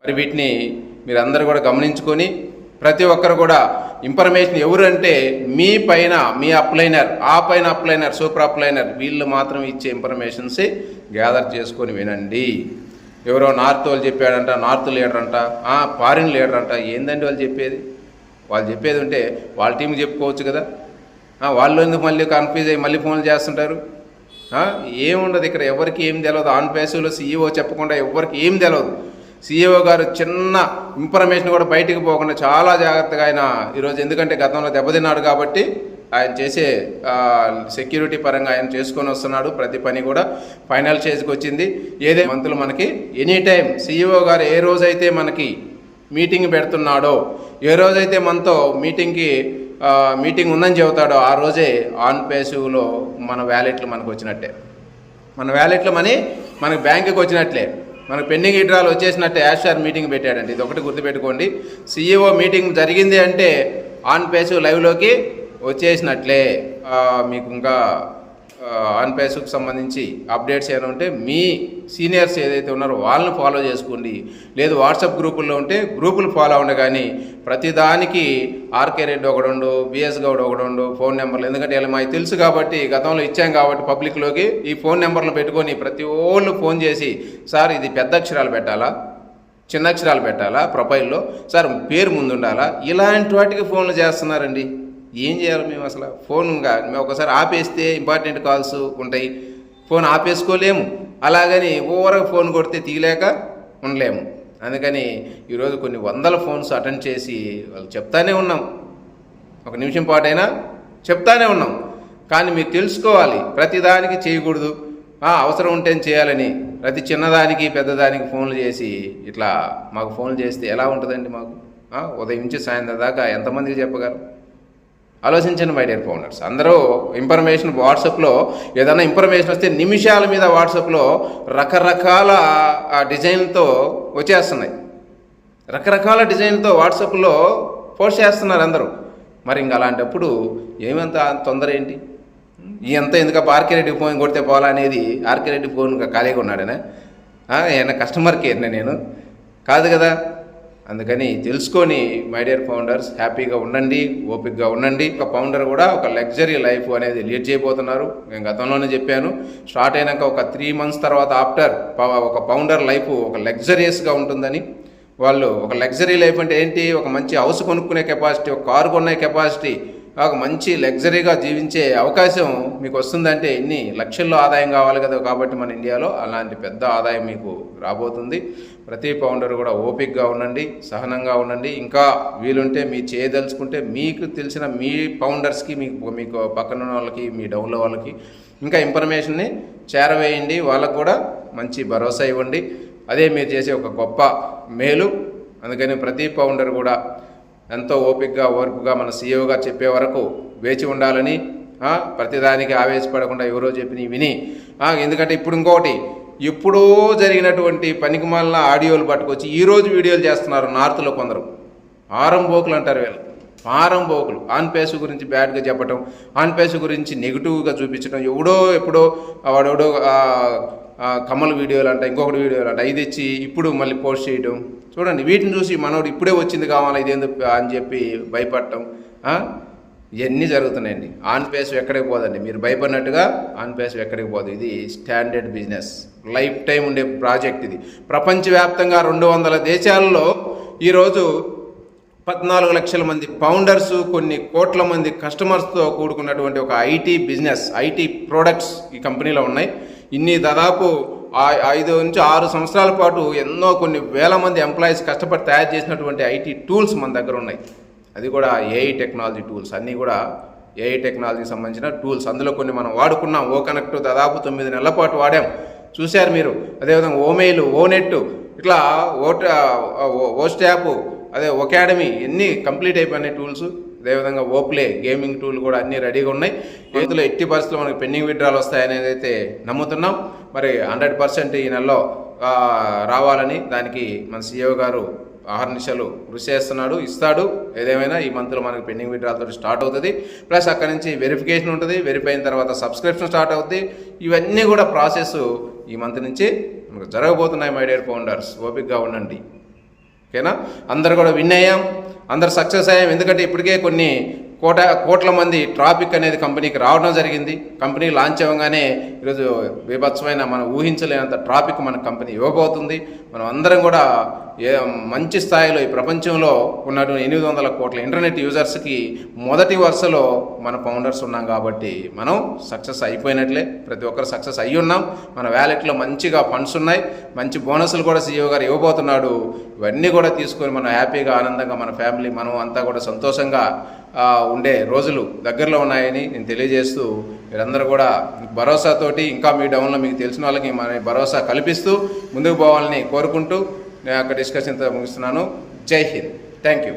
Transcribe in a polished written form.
మరి వీటిని మీరందరూ కూడా గమనించుకొని ప్రతి ఒక్కరు కూడా ఇన్ఫర్మేషన్ ఎవరు అంటే మీ పైన మీ అప్లైనర్, ఆ పైన అప్లైనర్, సూపర్ అప్లైనర్ వీళ్ళు మాత్రం ఇచ్చే ఇన్ఫర్మేషన్సే గ్యాదర్ చేసుకొని వినండి. ఎవరో నార్త్ వాళ్ళు చెప్పాడంట, నార్త్ లీడర్ అంట, ఫారిన్ లీడర్ అంట. ఏందండి వాళ్ళు చెప్పేది? వాళ్ళు చెప్పేది ఉంటే వాళ్ళ టీంకి చెప్పుకోవచ్చు కదా. వాళ్ళు ఎందుకు మళ్ళీ కన్ఫ్యూజ్ అయ్యి మళ్ళీ ఫోన్లు చేస్తుంటారు? ఏముండదు ఇక్కడ, ఎవరికి ఏం తెలియదు. ఆన్ పేసులో సీఈఓ చెప్పకుండా ఎవరికి ఏం తెలియదు. సీఈఓ గారు చిన్న ఇన్ఫర్మేషన్ కూడా బయటికి పోకుండా చాలా జాగ్రత్తగా ఆయన ఈరోజు, ఎందుకంటే గతంలో దెబ్బతిన్నాడు కాబట్టి ఆయన చేసే సెక్యూరిటీ పరంగా ఆయన చేసుకొని వస్తున్నాడు. ప్రతి పని కూడా ఫైనల్ స్టేజ్కి వచ్చింది. ఏదే మంత్రులు మనకి ఎనీ టైం సీఈఓ గారు ఏ రోజైతే మనకి మీటింగ్ పెడుతున్నాడో, ఏ రోజైతే మనతో మీటింగ్ ఉందని చెబుతాడో ఆ రోజే ఆన్ పేసివ్లో మన వ్యాలెట్లు మనకు వచ్చినట్టే, మన వ్యాలెట్లో మనీ మనకు బ్యాంకుకి వచ్చినట్లే, మనకు పెండింగ్ విత్డ్రాలు వచ్చేసినట్టే. యాషార్ మీటింగ్ పెట్టాడండి, ఇది ఒకటి గుర్తుపెట్టుకోండి. సీఈఓ మీటింగ్ జరిగింది అంటే ఆన్ పేసివ్ లైవ్లోకి వచ్చేసినట్లే. మీకు ఇంకా ఆన్ పేస్కి సంబంధించి అప్డేట్స్ ఏమైనా ఉంటే మీ సీనియర్స్ ఏదైతే ఉన్నారో వాళ్ళని ఫాలో చేసుకోండి. లేదు వాట్సాప్ గ్రూపుల్లో ఉంటే గ్రూపులు ఫాలో అవ్వండి. కానీ ప్రతిదానికి ఆర్కే రెడ్డి ఒకడుండు, బిఎస్ గౌడ్ ఒకడుండు ఫోన్ నెంబర్లు. ఎందుకంటే ఇలా మాకు తెలుసు కాబట్టి, గతంలో ఇచ్చాం కాబట్టి పబ్లిక్లోకి ఈ ఫోన్ నెంబర్లు పెట్టుకొని ప్రతి ఒళ్ళు ఫోన్ చేసి, సార్ ఇది పెద్ద అక్షరాలు పెట్టాలా, చిన్న అక్షరాలు పెట్టాలా, ప్రొఫైల్లో సార్ పేరు ముందు ఉండాలా, ఇలాంటి వాటికి ఫోన్లు చేస్తున్నారండి. ఏం చేయాలి మేము అసలు? ఫోన్గా మేము ఒకసారి ఆపేస్తే ఇంపార్టెంట్ కాల్స్ ఉంటాయి, ఫోన్ ఆపేసుకోలేము. అలాగని ఓవర్గా ఫోన్ కొడితే తీయలేక ఉండలేము. అందుకని ఈరోజు కొన్ని వందల ఫోన్స్ అటెండ్ చేసి వాళ్ళు చెప్తానే ఉన్నాం, ఒక నిమిషం పాటైనా చెప్తానే ఉన్నాం. కానీ మీరు తెలుసుకోవాలి, ప్రతిదానికి చేయకూడదు, అవసరం ఉంటే చేయాలని. ప్రతి చిన్నదానికి పెద్దదానికి ఫోన్లు చేసి ఇట్లా మాకు ఫోన్లు చేస్తే ఎలా ఉంటుందండి? మాకు ఉదయం నుంచి సాయంత్రం దాకా ఎంతమందికి చెప్పగలరు? ఆలోచించండి మై డియర్ ఫౌండర్స్. అందరూ ఇన్ఫర్మేషన్ వాట్సాప్లో ఏదైనా ఇన్ఫర్మేషన్ వస్తే నిమిషాల మీద వాట్సాప్లో రకరకాల డిజైన్తో వచ్చేస్తున్నాయి, రకరకాల డిజైన్తో వాట్సాప్లో పోస్ట్ చేస్తున్నారు అందరూ. మరి ఇంకా అలాంటప్పుడు ఏమంత తొందర ఏంటి? ఎంత ఎందుకు ఆర్కే రెడ్డి ఫోన్ కొడితే పోలా అనేది? ఆర్కే రెడ్డి ఫోన్ ఖాళీగా ఉన్నాడనే ఏమైనా కస్టమర్ కేర్నే నేను కాదు కదా. అందుకని తెలుసుకొని మై డియర్ ఫౌండర్స్ హ్యాపీగా ఉండండి, ఓపికగా ఉండండి. ఒక ఫౌండర్ కూడా ఒక లగ్జరీ లైఫ్ అనేది లీడ్ చేయబోతున్నారు. నేను గతంలోనే చెప్పాను, స్టార్ట్ అయినాక ఒక 3 months తర్వాత ఆఫ్టర్ ఒక ఫౌండర్ లైఫ్ ఒక లగ్జరియస్గా ఉంటుందని. వాళ్ళు ఒక లగ్జరీ లైఫ్ అంటే ఏంటి? ఒక మంచి హౌస్ కొనుక్కునే కెపాసిటీ, ఒక కారు కొనే కెపాసిటీ, ఒక మంచి లగ్జరీగా జీవించే అవకాశం మీకు వస్తుందంటే ఎన్ని లక్షల్లో ఆదాయం కావాలి కదా. కాబట్టి మన ఇండియాలో అలాంటి పెద్ద ఆదాయం మీకు రాబోతుంది. ప్రతి ఫౌండర్ కూడా ఓపికగా ఉండండి, సహనంగా ఉండండి. ఇంకా వీలుంటే మీ చేయదలుచుకుంటే మీకు తెలిసిన మీ ఫౌండర్స్కి, మీకు పక్కన వాళ్ళకి, మీ డౌన్లో వాళ్ళకి ఇంకా ఇన్ఫర్మేషన్ని చేరవేయండి. వాళ్ళకు కూడా మంచి భరోసా ఇవ్వండి. అదే మీరు చేసే ఒక గొప్ప మేలు. అందుకని ప్రతి ఫౌండర్ కూడా ఎంతో ఓపికగా ఓర్పుగా మన సీఈఓ గారు చెప్పే వరకు వేచి ఉండాలని, ప్రతిదానికి ఆవేశపడకుండా ఎవరో చెప్పి విని. ఎందుకంటే ఇప్పుడు ఇంకొకటి, ఎప్పుడో జరిగినటువంటి పనికిమాలిన ఆడియోలు పట్టుకొచ్చి ఈరోజు వీడియోలు చేస్తున్నారు నార్త్లో కొందరు. ఆరంభోకులు అంటారు వీళ్ళు, ఆరంభోకులు. ఆన్ పేసు గురించి బ్యాడ్గా చెప్పటం, ఆన్ పేసు గురించి నెగిటివ్గా చూపించడం. ఎప్పుడో వాడెవడో కమల్ వీడియోలు అంట, ఇంకొకటి వీడియోలు అంట, ఇది తెచ్చి ఇప్పుడు మళ్ళీ పోస్ట్ చేయడం. చూడండి, వీటిని చూసి మనోడు ఇప్పుడే వచ్చింది కావాలా ఇదేందుకు అని చెప్పి భయపడటం. ఇవన్నీ జరుగుతున్నాయండి. ఆన్ పేస్ ఎక్కడికి పోదండి, మీరు భయపడినట్టుగా ఆన్ పేస్ ఎక్కడికి పోదు. ఇది స్టాండర్డ్ బిజినెస్, లైఫ్ టైం ఉండే ప్రాజెక్ట్ ఇది. ప్రపంచవ్యాప్తంగా 200 దేశాల్లో ఈరోజు 14 లక్షల మంది ఫౌండర్స్, కొన్ని కోట్ల మంది కస్టమర్స్తో కూడుకున్నటువంటి ఒక ఐటీ బిజినెస్, ఐటీ ప్రోడక్ట్స్ ఈ కంపెనీలో ఉన్నాయి. ఇన్ని దాదాపు 5 నుంచి 6 సంవత్సరాల పాటు ఎన్నో కొన్ని వేల మంది ఎంప్లాయీస్ కష్టపడి తయారు చేసినటువంటి ఐటీ టూల్స్ మన దగ్గర ఉన్నాయి. అది కూడా ఏఐ టెక్నాలజీ టూల్స్, అన్నీ కూడా ఏఐ టెక్నాలజీకి సంబంధించిన టూల్స్. అందులో కొన్ని మనం వాడుకున్నాం. ఓ కనెక్ట్ దాదాపు 9 నెలల పాటు వాడాం, చూశారు మీరు. అదేవిధంగా ఓమెయిల్, ఓనెట్, ఇట్లా ఓస్టాప్, అదే ఒకాడమీ, ఎన్ని కంప్లీట్ అయిపోయినాయి టూల్స్. అదేవిధంగా ఓప్లే గేమింగ్ టూల్ కూడా అన్నీ రెడీగా ఉన్నాయి. ఇందులో ఎట్టి పరిస్థితుల్లో మనకి పెండింగ్ విత్డ్రాలు వస్తాయనేది అయితే నమ్ముతున్నాం. మరి 100% ఈ నెలలో రావాలని దానికి మన సీఈఓ గారు అహర్నిశలు కృషి చేస్తున్నాడు, ఇస్తాడు. ఏదేమైనా ఈ మంత్లో మనకి పెండింగ్ విత్డ్రాలతో స్టార్ట్ అవుతుంది. ప్లస్ అక్కడి నుంచి వెరిఫికేషన్ ఉంటుంది, వెరిఫై అయిన తర్వాత సబ్స్క్రిప్షన్ స్టార్ట్ అవుతుంది. ఇవన్నీ కూడా ప్రాసెస్ ఈ మంత్ నుంచి మనకు జరగబోతున్నాయి. మై డియర్ ఫౌండర్స్, ఓపికగా ఉండండి. ఓకేనా? అందరు కూడా విన్ అయ్యాం, అందరు సక్సెస్ అయ్యాం. ఎందుకంటే ఇప్పటికే కొన్ని కోట్ల మంది ట్రాఫిక్ అనేది కంపెనీకి రావడం జరిగింది. కంపెనీ లాంచ్ అవ్వగానే ఈరోజు బీభత్సమైన మనం ఊహించలేనంత ట్రాఫిక్ మన కంపెనీ ఇవ్వబోతుంది. మనం అందరం కూడా మంచి స్థాయిలో ఈ ప్రపంచంలో ఉన్నటువంటి 800 కోట్ల ఇంటర్నెట్ యూజర్స్కి మొదటి వరుసలో మన ఫౌండర్స్ ఉన్నాం కాబట్టి మనం సక్సెస్ అయిపోయినట్లే. ప్రతి ఒక్కరు సక్సెస్ అయ్యి ఉన్నాం. మన వ్యాలెట్లో మంచిగా ఫండ్స్ ఉన్నాయి, మంచి బోనస్లు కూడా CEO గారు ఇవ్వబోతున్నాడు. ఇవన్నీ కూడా తీసుకొని మనం హ్యాపీగా ఆనందంగా మన ఫ్యామిలీ మనం అంతా కూడా సంతోషంగా ఉండే రోజులు దగ్గరలో ఉన్నాయని నేను తెలియజేస్తూ, మీరందరూ కూడా భరోసాతోటి ఇంకా మీ డౌన్లో మీకు తెలిసిన వాళ్ళకి మన భరోసా కల్పిస్తూ ముందుకు పోవాలని కోరుకుంటూ నేను అక్కడ డిస్కషన్తో ముగిస్తున్నాను. జై హింద్. Thank you.